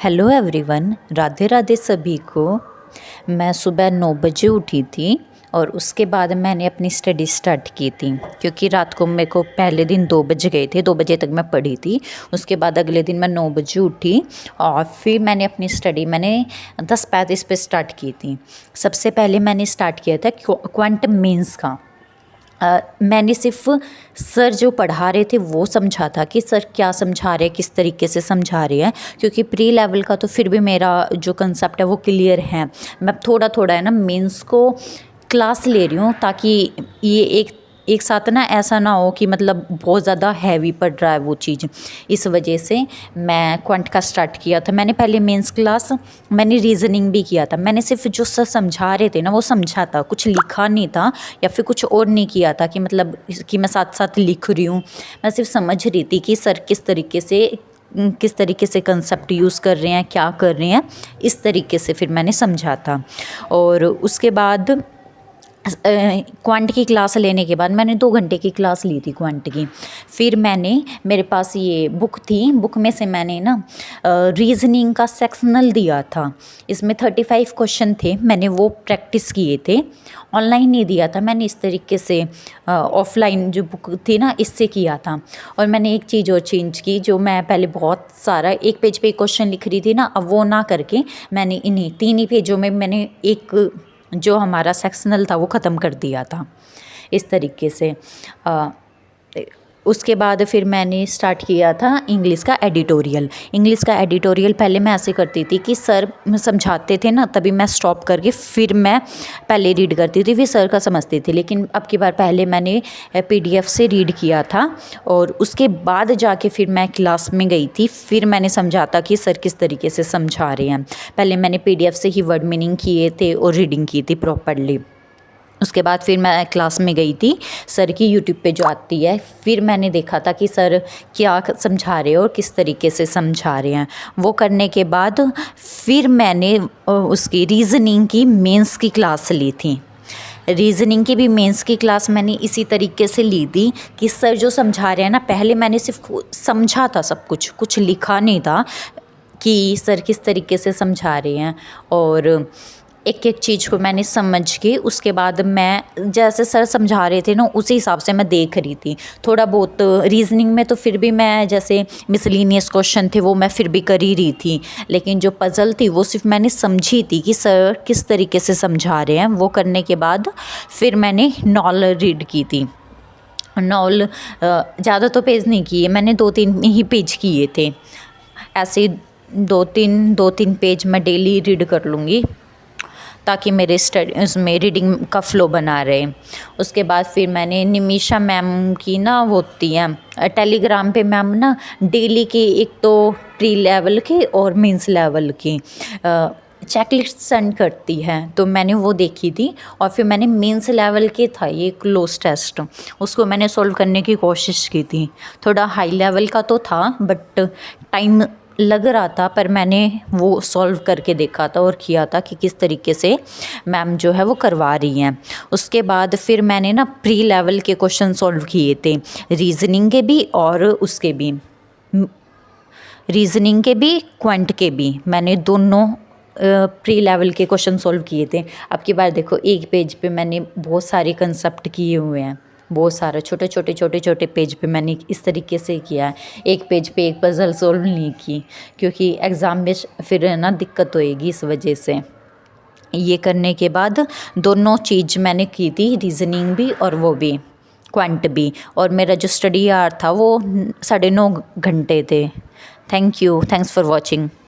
Hello everyone, Radhe Radhe सभी को। मैं सुबह 9 बजे उठी थी और उसके बाद मैंने अपनी स्टडी स्टार्ट की थी, क्योंकि रात को मेरे को पहले दिन 2 बज गए थे। 2 बजे तक मैं पढ़ी थी। उसके बाद अगले दिन मैं 9 बजे उठी और फिर मैंने अपनी स्टडी 10:35 पे स्टार्ट की थी। सबसे पहले मैंने स्टार्ट किया था क्वांटम मेंस का। मैंने सिर्फ सर जो पढ़ा रहे थे वो समझा था कि सर क्या समझा रहे हैं, किस तरीके से समझा रहे हैं, क्योंकि प्री लेवल का तो फिर भी मेरा जो कंसेप्ट है वो क्लियर है। मैं थोड़ा थोड़ा है ना मेंस को क्लास ले रही हूँ, ताकि ये एक साथ ना ऐसा ना हो कि मतलब बहुत ज़्यादा हैवी पड़ रहा है वो चीज़। इस वजह से मैं क्वांट का स्टार्ट किया था। मैंने पहले मेंस क्लास, मैंने रीज़निंग भी किया था। मैंने सिर्फ जो सर समझा रहे थे ना वो समझा था, कुछ लिखा नहीं था या फिर कुछ और नहीं किया था कि मतलब कि मैं साथ साथ लिख रही हूँ। मैं सिर्फ समझ रही थी कि सर किस तरीके से कंसेप्ट यूज़ कर रहे हैं, क्या कर रहे हैं। इस तरीके से फिर मैंने समझा था। और उसके बाद क्वांट की क्लास लेने के बाद मैंने 2 घंटे की क्लास ली थी क्वांट की। फिर मेरे पास ये बुक थी, बुक में से मैंने ना रीज़निंग का सेक्शनल दिया था। इसमें 35 क्वेश्चन थे, मैंने वो प्रैक्टिस किए थे। ऑनलाइन नहीं दिया था मैंने, इस तरीके से ऑफलाइन जो बुक थी ना इससे किया था। और मैंने एक चीज़ और चेंज की, जो मैं पहले बहुत सारा एक पेज पे क्वेश्चन लिख रही थी ना, अब वो ना करके मैंने इन्हीं 3 ही पेजों में मैंने एक जो हमारा सेक्शनल था वो ख़त्म कर दिया था। इस तरीके से उसके बाद फिर मैंने स्टार्ट किया था इंग्लिश का एडिटोरियल। इंग्लिश का एडिटोरियल पहले मैं ऐसे करती थी कि सर समझाते थे ना, तभी मैं स्टॉप करके फिर मैं पहले रीड करती थी, फिर सर का समझती थी। लेकिन अब की बार पहले मैंने PDF से रीड किया था और उसके बाद जाके फिर मैं क्लास में गई थी। फिर मैंने समझा था कि सर किस तरीके से समझा रहे हैं। पहले मैंने PDF से ही वर्ड मीनिंग किए थे और रीडिंग की थी प्रॉपरली। उसके बाद फिर मैं क्लास में गई थी, सर की यूट्यूब पे जो आती है, फिर मैंने देखा था कि सर क्या समझा रहे हैं और किस तरीके से समझा रहे हैं। वो करने के बाद फिर मैंने उसकी रीज़निंग की मेंस की क्लास ली थी। रीज़निंग की भी मेंस की क्लास मैंने इसी तरीके से ली थी कि सर जो समझा रहे हैं ना, पहले मैंने सिर्फ समझा था सब कुछ लिखा नहीं था कि सर किस तरीके से समझा रहे हैं। और एक एक चीज़ को मैंने समझ के उसके बाद मैं जैसे सर समझा रहे थे ना उसी हिसाब से मैं देख रही थी। थोड़ा बहुत रीज़निंग में तो फिर भी मैं जैसे मिसलिनियस क्वेश्चन थे वो मैं फिर भी कर ही रही थी, लेकिन जो पज़ल थी वो सिर्फ मैंने समझी थी कि सर किस तरीके से समझा रहे हैं। वो करने के बाद फिर मैंने नॉल रीड की थी। नॉल ज़्यादा तो पेज नहीं किए मैंने, 2-3 ही पेज किए थे। ऐसे 2-3 पेज मैं डेली रीड कर लूँगी, ताकि मेरे उसमें रीडिंग का फ़्लो बना रहे। उसके बाद फिर मैंने निमिषा मैम की ना वो होती है टेलीग्राम पे मैम ना डेली के एक तो प्री लेवल के और मेंस लेवल की चेकलिस्ट सेंड करती है, तो मैंने वो देखी थी। और फिर मैंने मेंस लेवल के था ये क्लोज टेस्ट, उसको मैंने सॉल्व करने की कोशिश की थी। थोड़ा हाई लेवल का तो था बट टाइम लग रहा था, पर मैंने वो सॉल्व करके देखा था और किया था कि किस तरीके से मैम जो है वो करवा रही हैं। उसके बाद फिर मैंने ना प्री लेवल के क्वेश्चन सॉल्व किए थे, रीज़निंग के भी और उसके भी, रीज़निंग के भी क्वांट के भी। मैंने दोनों प्री लेवल के क्वेश्चन सॉल्व किए थे। अब की बार देखो एक पेज पे मैंने बहुत सारे कंसेप्ट किए हुए हैं, बहुत सारा छोटे पेज पे मैंने इस तरीके से किया है। एक पेज पे एक पज़ल सॉल्व नहीं की, क्योंकि एग्ज़ाम में फिर ना दिक्कत होएगी, इस वजह से। ये करने के बाद दोनों चीज़ मैंने की थी, रीज़निंग भी और वो भी क्वांट भी। और मेरा जो स्टडी आवर था वो 9.5 घंटे थे। Thanks for watching.